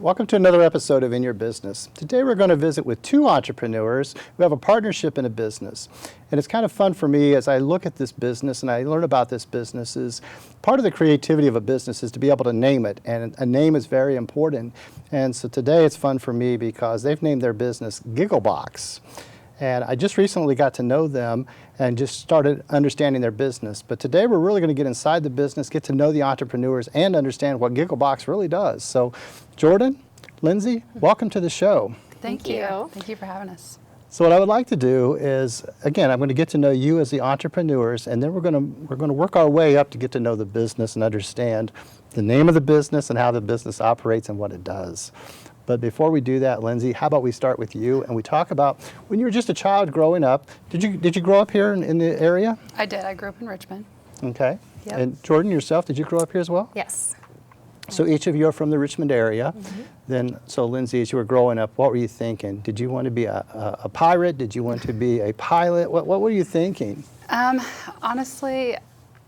Welcome to another episode of In Your Business. Today we're going to visit with two entrepreneurs who have a partnership in a business. And it's kind of fun for me as I look at this business and I learn about this business is part of the creativity of a business is to be able to name it. And a name is very important. And so today it's fun for me because they've named their business Gigglebox. And I just recently got to know them and just started understanding their business. But today we're really going to get inside the business, get to know the entrepreneurs, and understand what Gigglebox really does. So Jordan, Lindsay, welcome to the show. Thank you. Thank you for having us. So what I would like to do is, again, I'm going to get to know you as the entrepreneurs, and then we're going to work our way up to get to know the business and understand the name of the business and how the business operates and what it does. But before we do that, Lindsay, how about we start with you and we talk about when you were just a child growing up. Did you grow up here in the area? I did. I grew up in Richmond. Okay. Yep. And Jordan, yourself, did you grow up here as well? Yes. So each of you are from the Richmond area. Mm-hmm. Then, so Lindsay, as you were growing up, what were you thinking? Did you want to be a pirate? Did you want to be a pilot? What were you thinking? Honestly,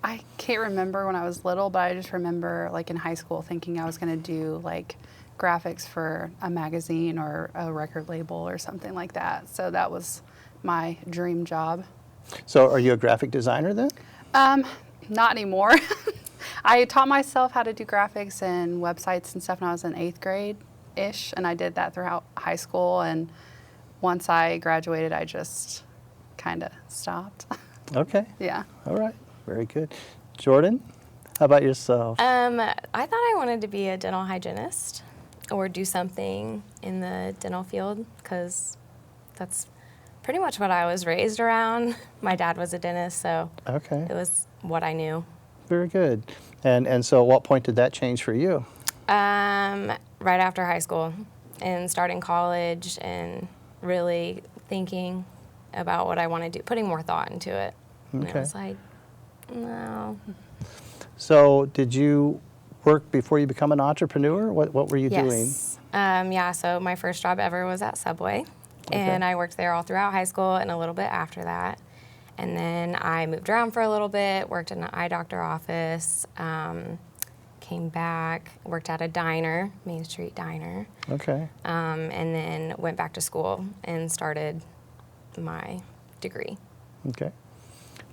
I can't remember when I was little, but I just remember like in high school thinking I was going to do like graphics for a magazine or a record label or something like that. So that was my dream job. So are you a graphic designer then? Not anymore. I taught myself how to do graphics and websites and stuff when I was in 8th grade-ish, and I did that throughout high school, and once I graduated, I just kind of stopped. Okay. Yeah. All right. Very good. Jordan, how about yourself? I thought I wanted to be a dental hygienist or do something in the dental field because that's pretty much what I was raised around. My dad was a dentist, so Okay. it was what I knew. Very good. And so at what point did that change for you? Right after high school and starting college and really thinking about what I want to do, putting more thought into it. And I was like, no. So did you work before you become an entrepreneur? What were you doing? Yeah, so my first job ever was at Subway. And I worked there all throughout high school and a little bit after that. And then I moved around for a little bit, worked in an eye doctor office, came back, worked at a diner, Main Street Diner. Okay. And then went back to school and started my degree. Okay.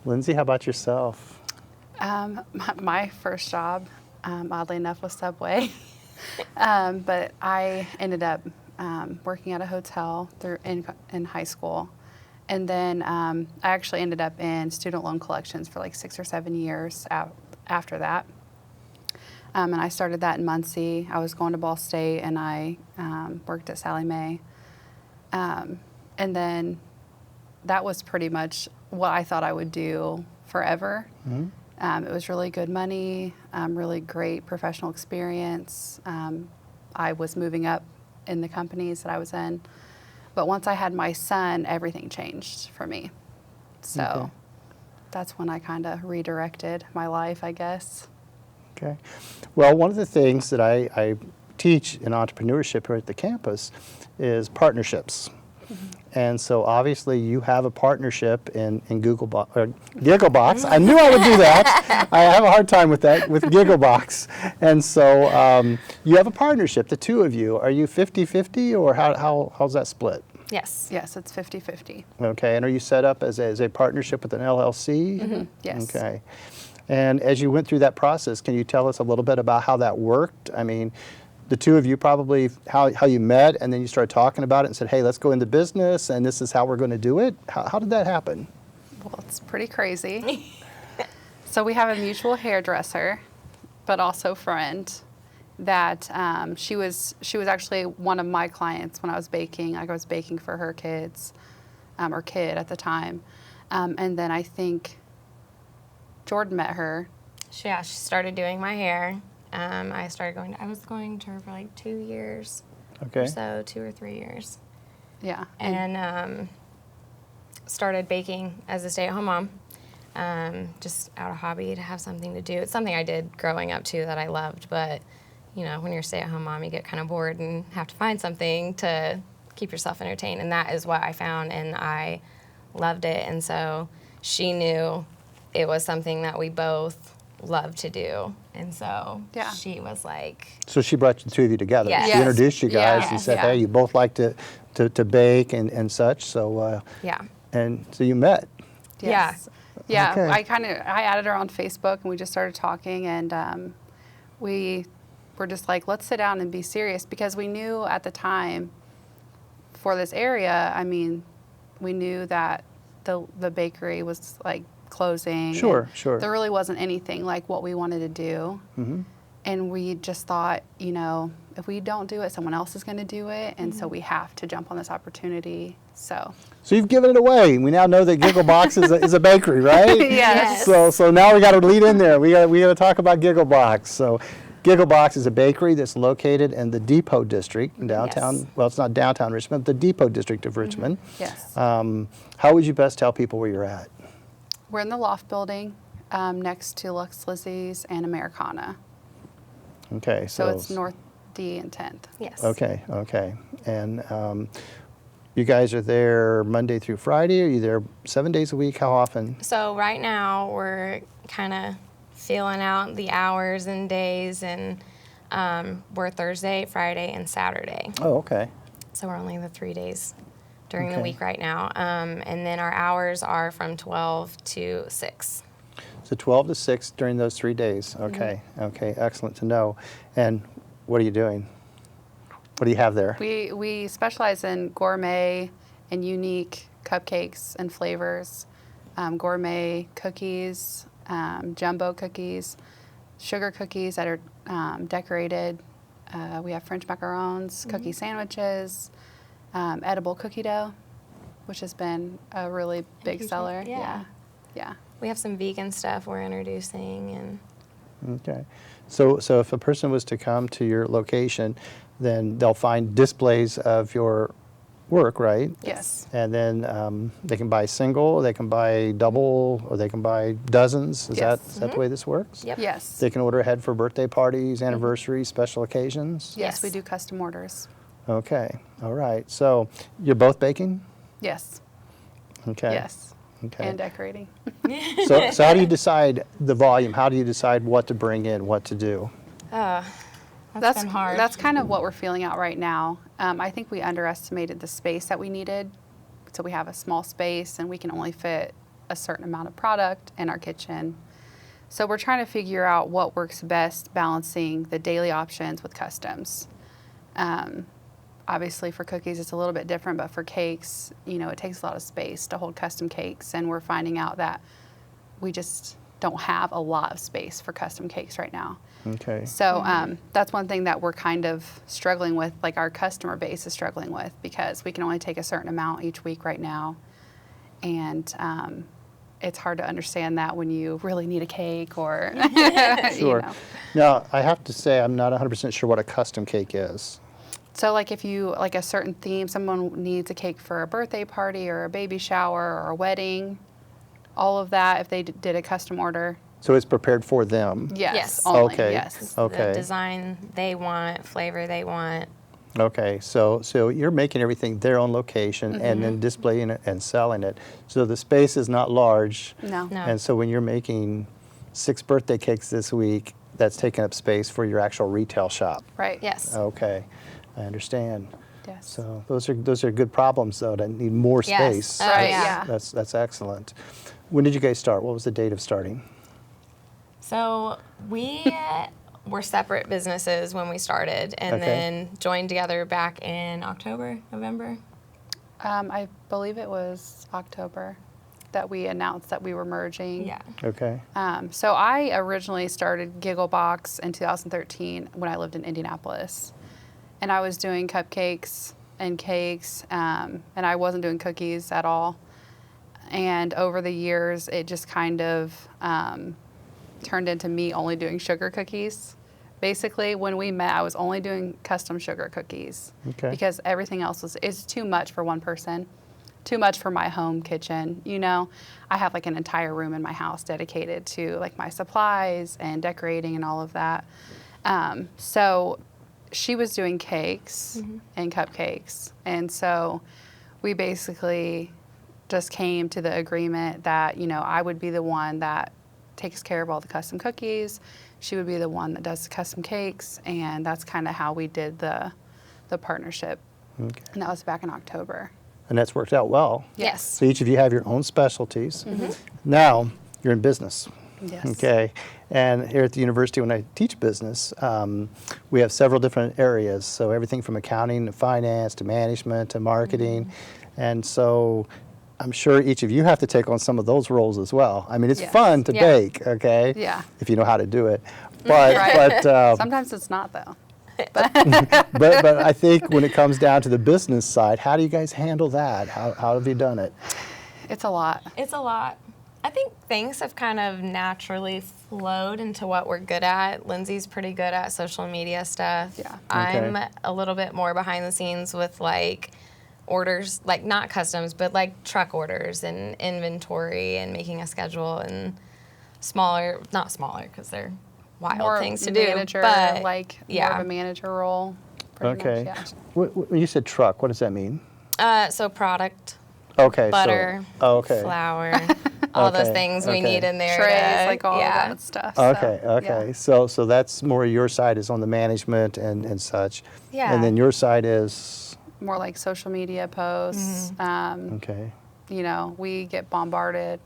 Lindsay, how about yourself? My first job, oddly enough, was Subway. But I ended up working at a hotel in high school. And then I actually ended up in student loan collections for like 6 or 7 years after that. And I started that in Muncie. I was going to Ball State, and I worked at Sallie Mae. And then that was pretty much what I thought I would do forever. Mm-hmm. It was really good money, really great professional experience. I was moving up in the companies that I was in. But once I had my son, everything changed for me. So that's when I kind of redirected my life, I guess. Okay. Well, one of the things that I teach in entrepreneurship here at the campus is partnerships. Mm-hmm. And so obviously you have a partnership in Gigglebox. I knew I would do that. I have a hard time with that, with Gigglebox. And so you have a partnership, the two of you. Are you 50-50 or how's that split? Yes. Yes, it's 50-50. Okay, and are you set up as a partnership with an LLC? Mm-hmm. Yes. Okay. And as you went through that process, can you tell us a little bit about how that worked? I mean, the two of you probably, how you met, and then you started talking about it and said, hey, let's go into business, and this is how we're going to do it. How did that happen? Well, it's pretty crazy. So we have a mutual hairdresser, but also friend, that she was actually one of my clients when I was baking. Like I was baking for her kids, or kid at the time. And then I think Jordan met her. She started doing my hair. I was going to her for like 2 years. Okay. Or so, 2 or 3 years. Yeah. And started baking as a stay-at-home mom, just out of hobby to have something to do. It's something I did growing up too that I loved, but you know, when you're a stay-at-home mom, you get kind of bored and have to find something to keep yourself entertained, and that is what I found, and I loved it. And so she knew it was something that we both love to do. And so Yeah. she was like, So she brought the two of you together. Yes. She Yes. introduced you guys Yeah. and said, Yeah. hey, you both like to bake and such. So, yeah. and so you met. Yes. Yeah. Okay. I added her on Facebook and we just started talking, and we were just like, let's sit down and be serious, because we knew at the time for this area, I mean, we knew that the bakery was like closing. Sure, and sure. There really wasn't anything like what we wanted to do. Mm-hmm. And we just thought, you know, if we don't do it, someone else is going to do it. And so we have to jump on this opportunity. So You've given it away. We now know that Gigglebox is a bakery, right? Yes. So now we got to lead in there. We got to talk about Gigglebox. So Gigglebox is a bakery that's located in the Depot District in downtown. Yes. Well, it's not downtown Richmond, the Depot District of Richmond. yes, How would you best tell people where you're at? we're in the loft building next to Lux Lizzie's and Americana. Okay, So it's North D and 10th. Yes. Okay, okay. And you guys are there Monday through Friday? Are you there 7 days a week? How often? So right now we're kind of feeling out the hours and days, and we're Thursday, Friday, and Saturday. Oh, okay. So we're only the 3 days during the Okay. week right now. And then our hours are from 12 to 6. So 12 to 6 during those 3 days. Okay, okay, excellent to know. And what are you doing? What do you have there? We specialize in gourmet and unique cupcakes and flavors, gourmet cookies, jumbo cookies, sugar cookies that are decorated. We have French macarons, cookie sandwiches, edible cookie dough, which has been a really big huge seller. hit, yeah. Yeah. We have some vegan stuff we're introducing, and Okay. So if a person was to come to your location, then they'll find displays of your work, right? Yes. And then they can buy single, they can buy double, or they can buy dozens. Is Yes. that the way this works? Yep. Yes. They can order ahead for birthday parties, anniversaries, special occasions? Yes, we Yes. do custom orders. Okay, all right. So you're both baking? Yes. Okay. Yes. Okay. And decorating. So how do you decide the volume? How do you decide what to bring in, what to do? that's been hard. That's kind of what we're feeling out right now. I think we underestimated the space that we needed. So we have a small space and we can only fit a certain amount of product in our kitchen. So we're trying to figure out what works best, balancing the daily options with customs. Obviously for cookies it's a little bit different, but for cakes, you know, it takes a lot of space to hold custom cakes, and we're finding out that we just don't have a lot of space for custom cakes right now. Okay. So that's one thing that we're kind of struggling with, like our customer base is struggling with, because we can only take a certain amount each week right now. And it's hard to understand that when you really need a cake or, Sure. you know. Now, I have to say I'm not 100% sure what a custom cake is. So like if you, like a certain theme, someone needs a cake for a birthday party or a baby shower or a wedding, all of that, if they did a custom order, So it's prepared for them? yes, Yes. only, Okay. yes. Okay. The design they want, flavor they want. Okay, so you're making everything their own location and then displaying it and selling it. So the space is not large. No. No. And so when you're making 6 birthday cakes this week, that's taking up space for your actual retail shop. Right. Yes. Okay, I understand. Yes. So those are good problems though, that need more Yes. space. Oh, Right, yeah. yeah. That's excellent. When did you guys start? What was the date of starting? So we were separate businesses when we started, and Okay. then joined together back in October, November. I believe it was October that we announced that we were merging. Yeah. Okay. So I originally started Gigglebox in 2013 when I lived in Indianapolis. And I was doing cupcakes and cakes, and I wasn't doing cookies at all. And over the years, it just kind of turned into me only doing sugar cookies. Basically, when we met, I was only doing custom sugar cookies Okay. because everything else is too much for one person, too much for my home kitchen. You know, I have like an entire room in my house dedicated to like my supplies and decorating and all of that. So she was doing cakes and cupcakes, and so we basically just came to the agreement that, you know, I would be the one that takes care of all the custom cookies. She would be the one that does the custom cakes, and that's kind of how we did the partnership. Okay. And that was back in October. And that's worked out well. Yes. So each of you have your own specialties. Now you're in business. Yes. Okay. And here at the university, when I teach business, we have several different areas. So everything from accounting to finance to management to marketing. And so I'm sure each of you have to take on some of those roles as well. I mean, it's Yes. fun to Yeah. bake, okay? Yeah. If you know how to do it. But, Right. but Sometimes it's not, though. but I think when it comes down to the business side, how do you guys handle that? How have you done it? It's a lot. It's a lot. I think things have kind of naturally flowed into what we're good at. Lindsay's pretty good at social media stuff. Yeah. I'm Okay. a little bit more behind the scenes with like orders, like not customs, but like truck orders and inventory and making a schedule and smaller, not smaller because they're wild More things to do. manager, But like more yeah. of a manager role. pretty Okay. much, yeah. When you said truck, what does that mean? So product, Okay. butter, Okay. flour, all those Okay, things we okay. need in there. Trays, to- like all yeah. of that stuff. Okay, so, okay. yeah. So that's more your side is on the management and such. Yeah. And then your side is, More like social media posts. okay. You know, we get bombarded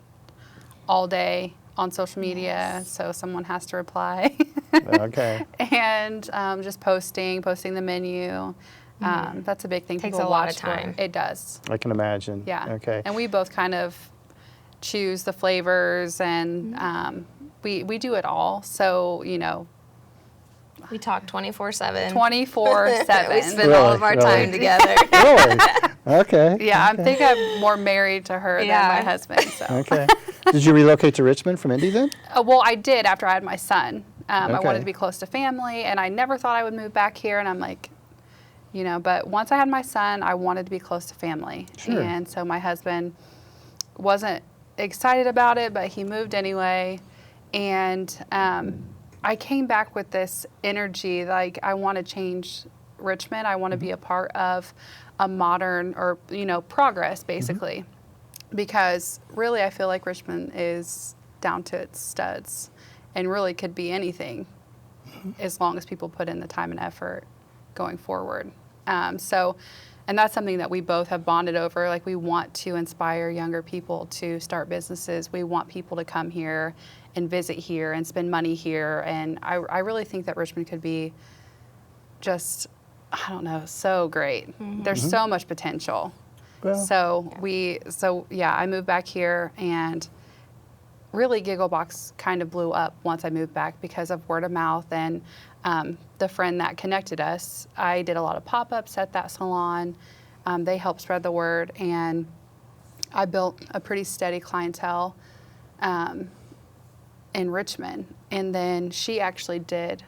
all day on social media, so someone has to reply. Okay. And just posting the menu. That's a big thing. Takes people a lot of watch for. time. It does. I can imagine. Yeah. Okay. And we both kind of choose the flavors, and we do it all. So, you know, We talk 24/7. 24/7. We spend all Really? of our Really? time together. Really? Okay. Yeah, I think I'm more married to her Yeah. than my husband. So. Okay. Did you relocate to Richmond from Indy then? Well, I did after I had my son. I Okay. wanted to be close to family, and I never thought I would move back here. And I'm like, you know, but once I had my son, I wanted to be close to family. Sure. And so my husband wasn't excited about it, but he moved anyway. And I came back with this energy, like I want to change Richmond. I want to be a part of a modern, or, you know, progress basically. Because really I feel like Richmond is down to its studs and really could be anything as long as people put in the time and effort going forward. And that's something that we both have bonded over. Like, we want to inspire younger people to start businesses. We want people to come here and visit here and spend money here. And I really think that Richmond could be just, I don't know, so great. There's so much potential. Well, So I moved back here, and really Gigglebox kind of blew up once I moved back because of word of mouth and the friend that connected us. I did a lot of pop-ups at that salon. They helped spread the word, and I built a pretty steady clientele in Richmond. And then she actually did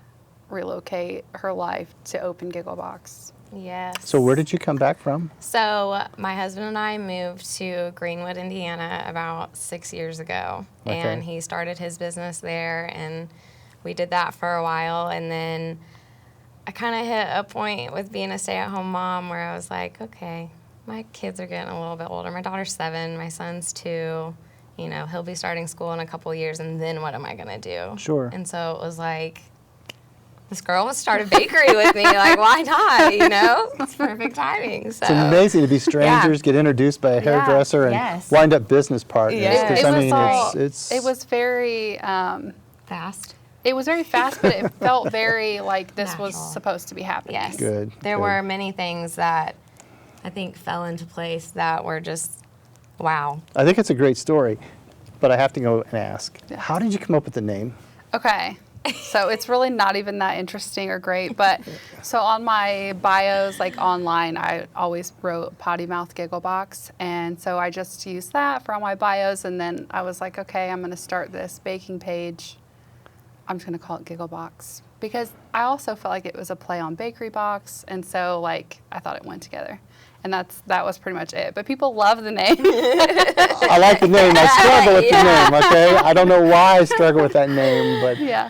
relocate her life to open Gigglebox. Yes. so where did you come back from? So my husband and I moved to Greenwood, Indiana about 6 years ago. Okay. And he started his business there, and we did that for a while. And then I kind of hit a point with being a stay-at-home mom where I was like, okay, my kids are getting a little bit older. My daughter's 7, my son's 2. You know, he'll be starting school in a couple of years, and then what am I going to do? Sure. And so it was like, this girl wants to start a bakery with me. Like, why not? You know, it's perfect timing. So It's amazing to be strangers, get introduced by a hairdresser, and Yes. wind up business partners. Yes. 'Cause, It I was mean, all- it's It was very. fast. It was very fast, but it felt very like this was Natural. supposed to be happening. Yes. Good, There good. were many things that I think fell into place that were just wow. I think it's a great story, but I have to go and ask, how did you come up with the name? Okay. So it's really not even that interesting or great, but so on my bios, like online, I always wrote Potty Mouth Gigglebox, and so I just used that for all my bios, and then I was like, okay, I'm going to start this baking page. I'm just going to call it Gigglebox because I also felt like it was a play on bakery box, and so like I thought it went together. And that was pretty much it. But people love the name. I like the name. I struggle with the name, okay? I don't know why I struggle with that name, but Yeah.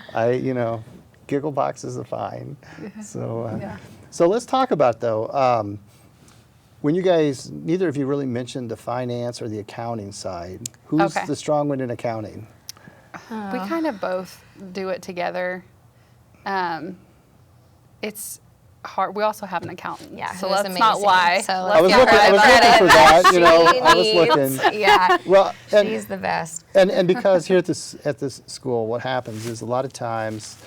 Gigglebox is fine. So, Yeah. so let's talk about, though, when you guys, neither of you really mentioned the finance or the accounting side. Who's Okay. the strong one in accounting? We kind of both do it together. It's hard. We also have an accountant. Yeah, so who's let's not amazing. lie. So I was let's give looking, her I the was looking credit for that, you know, she I was needs. looking. Yeah, Well, and, she's the best. and because here at this school, what happens is a lot of times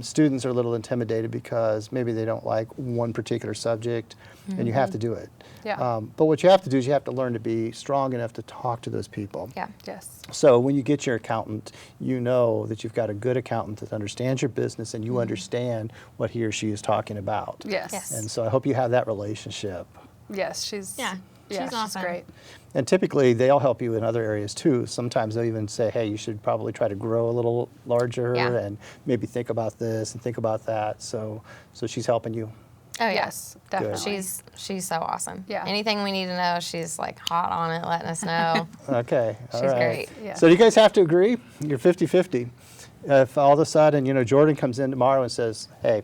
students are a little intimidated because maybe they don't like one particular subject, and you have to do it. Yeah. But what you have to do is you have to learn to be strong enough to talk to those people. Yeah. Yes. So when you get your accountant, you know that you've got a good accountant that understands your business and you understand what he or she is talking about. Yes. Yes. And so I hope you have that relationship. Yes. She's she's awesome. great. And typically they'll help you in other areas too. Sometimes they'll even say, hey, you should probably try to grow a little larger Yeah. and maybe think about this and think about that. So she's helping you. Oh yeah. Yes, definitely. She's so awesome. Yeah. Anything we need to know, she's like hot on it, letting us know. Okay. All She's right. great. Yeah. So do you guys have to agree? You're 50-50. If all of a sudden, you know, Jordan comes in tomorrow and says, hey,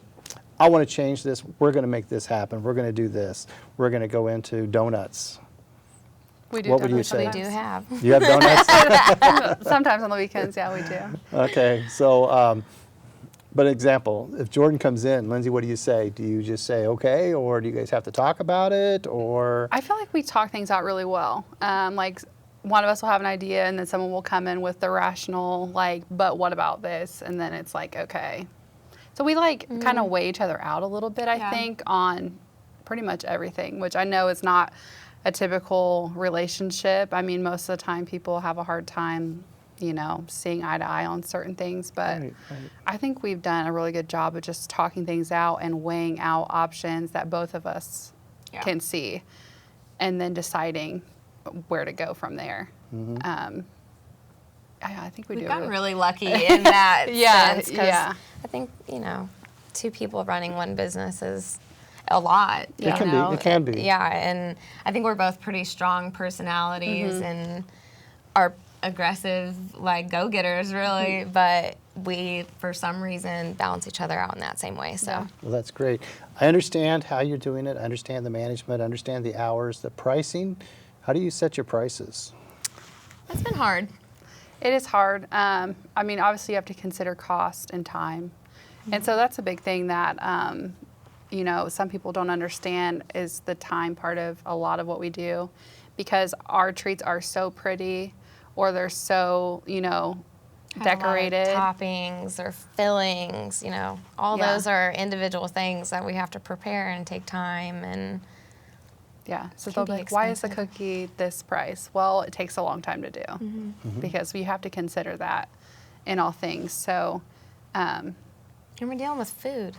I want to change this. We're going to make this happen. We're going to do this. We're going to go into donuts. We do. What would you definitely say? We do have. You have donuts? Sometimes on the weekends, yeah, we do. Okay. So, but example, if Jordan comes in, Lindsay, what do you say? Do you just say, okay, or do you guys have to talk about it, or? I feel like we talk things out really well. Like one of us will have an idea, and then someone will come in with the rational, like, but what about this? And then it's like, okay. So we like kind of weigh each other out a little bit, I Yeah. think, on pretty much everything, which I know is not a typical relationship. I mean, most of the time people have a hard time, you know, seeing eye to eye on certain things, but Right, right. I think we've done a really good job of just talking things out and weighing out options that both of us Yeah. can see, and then deciding where to go from there. I think we We've do. gotten really lucky in that Yeah, sense. 'Cause yeah. I think, you know, two people running one business is a lot. It you can be, know? it can be. Yeah, and I think we're both pretty strong personalities and are aggressive, like go-getters, really. But we, for some reason, balance each other out in that same way. So Yeah. Well, that's great. I understand how you're doing it. I understand the management. I understand the hours, the pricing. How do you set your prices? it's been hard. It is hard. I mean, obviously you have to consider cost and time. And so that's a big thing that, you know, some people don't understand is the time part of a lot of what we do, because our treats are so pretty, or they're so, you know, Have a lot of decorated. toppings or fillings, you know, all Yeah. those are individual things that we have to prepare and take time and Yeah, so Can they'll be be like, why is the expensive. cookie this price? Well, it takes a long time to do because we have to consider that in all things. So, and we're dealing with food.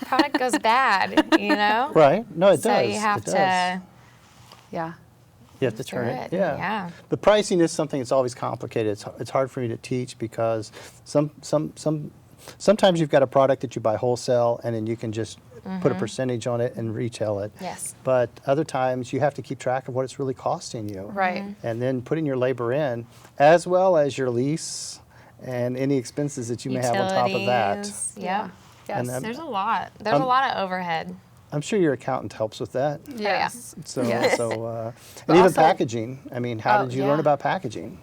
Product goes bad, you know? Right? No, it So does. you have it does. to yeah, You have to through turn it. it, Yeah. yeah. The pricing is something that's always complicated. It's hard for me to teach because sometimes you've got a product that you buy wholesale and then you can just put a percentage on it and retail it. Yes. But other times you have to keep track of what it's really costing you. right. And then putting your labor in, as well as your lease and any expenses that you may have on top of that. Utilities, Yeah. Yes. And, There's a lot. There's a lot of overhead. I'm sure your accountant helps with that. Yes. So, Yes. so But and even also- packaging. I mean, how Oh, did you learn yeah. about packaging?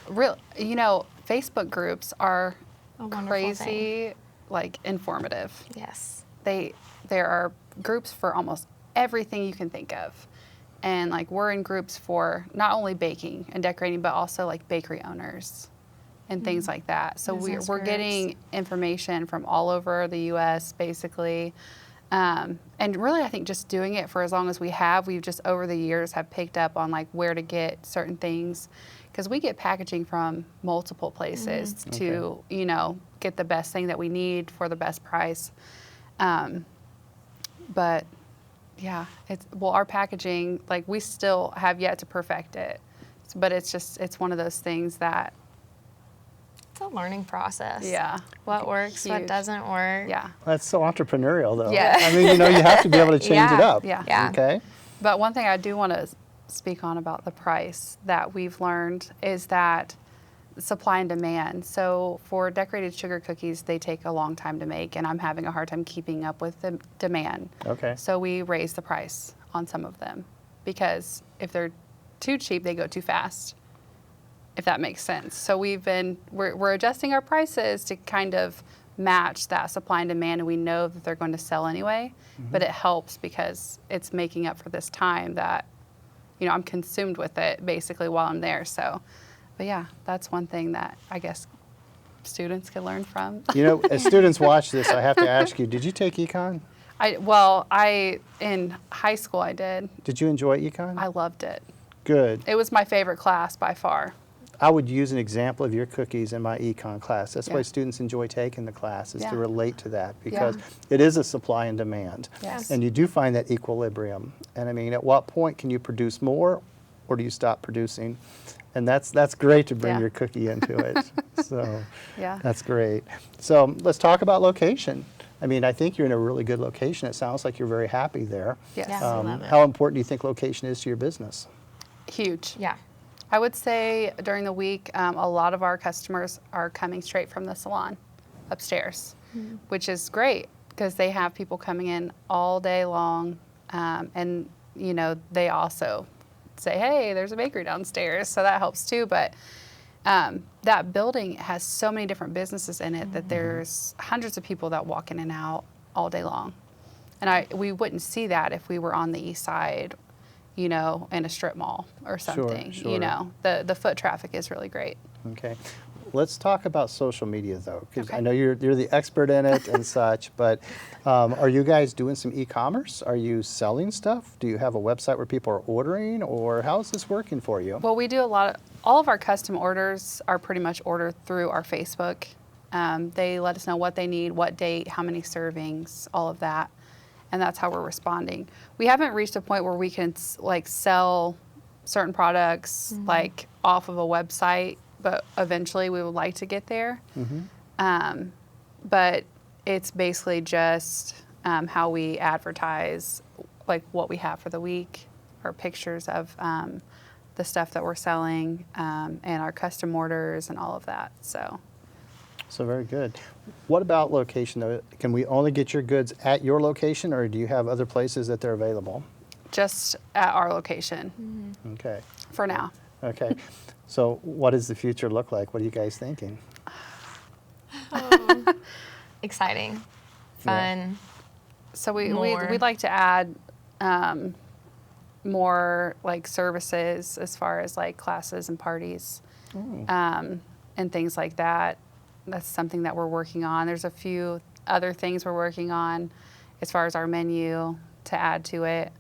Real, you know, Facebook groups are A wonderful crazy, like informative. Yes. There are groups for almost everything you can think of, and like we're in groups for not only baking and decorating, but also like bakery owners and things like that. So Business we're groups. getting information from all over the U.S. basically. And really, I think just doing it for as long as we have, we've just over the years have picked up on like where to get certain things, because we get packaging from multiple places to, you know, get the best thing that we need for the best price. But yeah, our packaging, like we still have yet to perfect it, but it's one of those things that, It's a learning process. yeah, What works, what Huge. doesn't work. yeah. That's so entrepreneurial, though. Yeah. I mean, you know, you have to be able to change it Yeah. up. Yeah. Yeah. Okay. But one thing I do want to speak on about the price that we've learned is that supply and demand. So for decorated sugar cookies, they take a long time to make, and I'm having a hard time keeping up with the demand. Okay. So we raise the price on some of them, because if they're too cheap, they go too fast. if that makes sense. So we're adjusting our prices to kind of match that supply and demand, and we know that they're going to sell anyway, but it helps because it's making up for this time that, I'm consumed with it basically while I'm there. So, but yeah, that's one thing that I guess students can learn from. As students watch this, I have to ask you, did you take econ? In high school I did. Did you enjoy econ? I loved it. Good. It was my favorite class by far. I would use an example of your cookies in my econ class. That's why Yeah. students enjoy taking the class, is Yeah. to relate to that, because Yeah. it is a supply and demand. Yes. And you do find that equilibrium. And I mean, at what point can you produce more, or do you stop producing? And that's great to bring Yeah. your cookie into it. So Yeah. that's great. So let's talk about location. I mean, I think you're in a really good location. It sounds like you're very happy there. Yes. Yeah. I love it. How important do you think location is to your business? Huge. Yeah. I would say during the week, a lot of our customers are coming straight from the salon upstairs, which is great because they have people coming in all day long. And, they also say, hey, there's a bakery downstairs. So that helps too. But that building has so many different businesses in it that there's hundreds of people that walk in and out all day long. And we wouldn't see that if we were on the east side, in a strip mall or something. Sure. The foot traffic is really great. Okay. Let's talk about social media, though, because Okay. I know you're the expert in it and such, but are you guys doing some e-commerce? Are you selling stuff? Do you have a website where people are ordering, or how is this working for you? Well, we do all of our custom orders are pretty much ordered through our Facebook. They let us know what they need, what date, how many servings, all of that. And that's how we're responding. We haven't reached a point where we can sell certain products off of a website, but eventually we would like to get there. But it's basically just how we advertise, what we have for the week, or pictures of the stuff that we're selling, and our custom orders and all of that. So very good. What about location, though? Can we only get your goods at your location, or do you have other places that they're available? Just at our location Okay. for now. Okay. So what does the future look like? What are you guys thinking? Exciting, fun. So we'd More. like to add more services as far as classes and parties and things like that. That's something that we're working on. There's a few other things we're working on as far as our menu to add to it.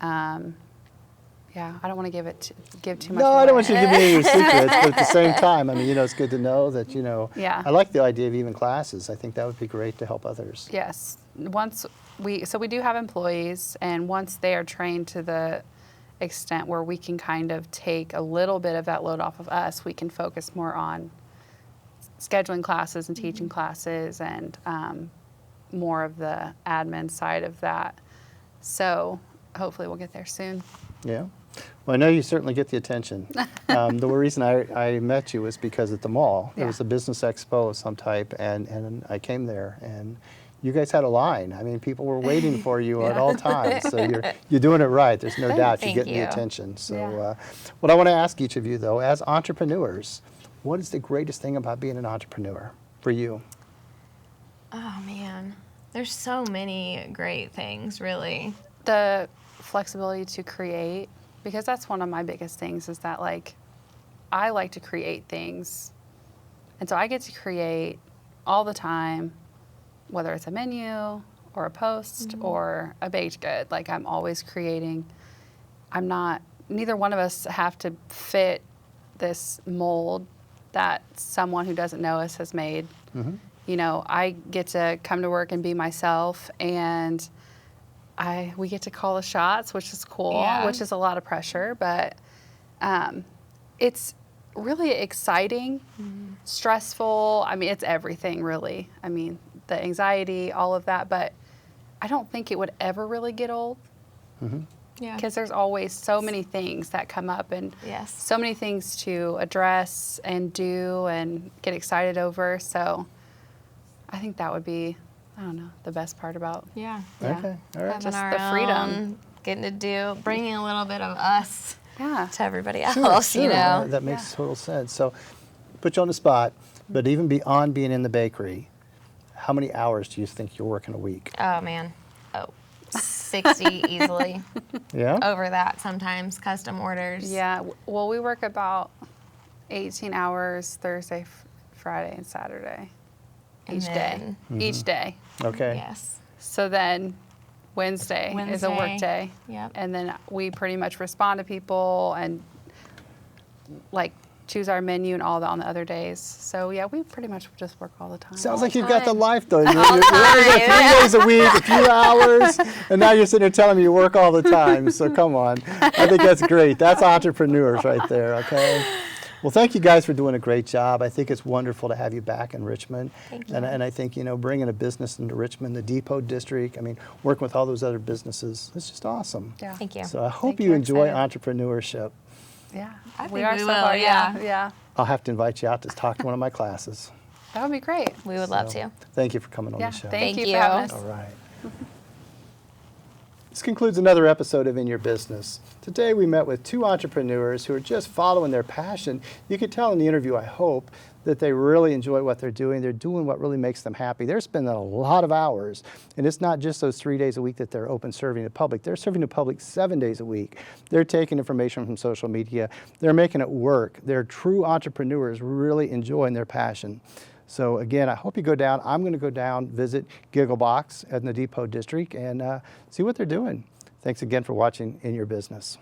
Yeah, I don't want to give too much. No, away. I don't want you to give me any secrets, but at the same time, I mean, it's good to know that, Yeah. I like the idea of even classes. I think that would be great to help others. Yes. We do have employees, and once they are trained to the extent where we can kind of take a little bit of that load off of us, we can focus more on scheduling classes and teaching classes and more of the admin side of that. So hopefully we'll get there soon. Yeah. Well, I know you certainly get the attention. The reason I met you was because at the mall, there was Yeah. a business expo of some type, and I came there, and you guys had a line. I mean, people were waiting for you at all times. So you're doing it right. There's no doubt you're Thank getting the you. attention. So Yeah. what I want to ask each of you, though, as entrepreneurs, what is the greatest thing about being an entrepreneur for you? Oh man, there's so many great things, really. The flexibility to create, because that's one of my biggest things, is that I like to create things, and so I get to create all the time, whether it's a menu or a post or a baked good. I'm always creating. Neither one of us have to fit this mold that someone who doesn't know us has made. I get to come to work and be myself, and we get to call the shots, which is cool, Yeah. which is a lot of pressure, but it's really exciting, stressful. I mean, it's everything, really. I mean, the anxiety, all of that, but I don't think it would ever really get old, Yeah. because there's always so many things that come up, and Yes. so many things to address and do and get excited over. So I think that would be, I don't know, the best part about Yeah. Yeah. Okay. All right. Just Having the our freedom. own, getting to bringing a little bit of us Yeah. to everybody Sure, else, sure. you know. That makes total sense. So, put you on the spot, but even beyond being in the bakery, how many hours do you think you're working a week? Oh man, 60 easily. Yeah? Over that sometimes, custom orders. Yeah. Well, we work about 18 hours Thursday, Friday, and Saturday. And Each day. then- Mm-hmm. Each day. Okay. Yes. So then Wednesday is a work Wednesday. day. Yep. And then we pretty much respond to people and like choose our menu and all that on the other days. So yeah, we pretty much just work all the time. Sounds All like the you've got the time. life though. You're only there 3 days a week, a few hours, and now you're sitting there telling me you work all the time. So come on. I think that's great. That's entrepreneurs right there, okay? Well, thank you guys for doing a great job. I think it's wonderful to have you back in Richmond. Thank you. And I think, bringing a business into Richmond, the Depot District, I mean, working with all those other businesses, it's just awesome. Yeah. Thank you. So I hope Thank you you. enjoy Excited. entrepreneurship. Yeah. I think we are we so will, far. yeah. Yeah. I'll have to invite you out to talk to one of my classes. That would be great. We would love So, to. Thank you for coming on Yeah. the show. Thank you Thank for having you. us. All right. This concludes another episode of In Your Business. Today we met with two entrepreneurs who are just following their passion. You could tell in the interview, I hope, that they really enjoy what they're doing. They're doing what really makes them happy. They're spending a lot of hours. And it's not just those 3 days a week that they're open serving the public. They're serving the public 7 days a week. They're taking information from social media. They're making it work. They're true entrepreneurs really enjoying their passion. So again, I hope you go down. I'm going to go down, visit Gigglebox in the Depot District and see what they're doing. Thanks again for watching In Your Business.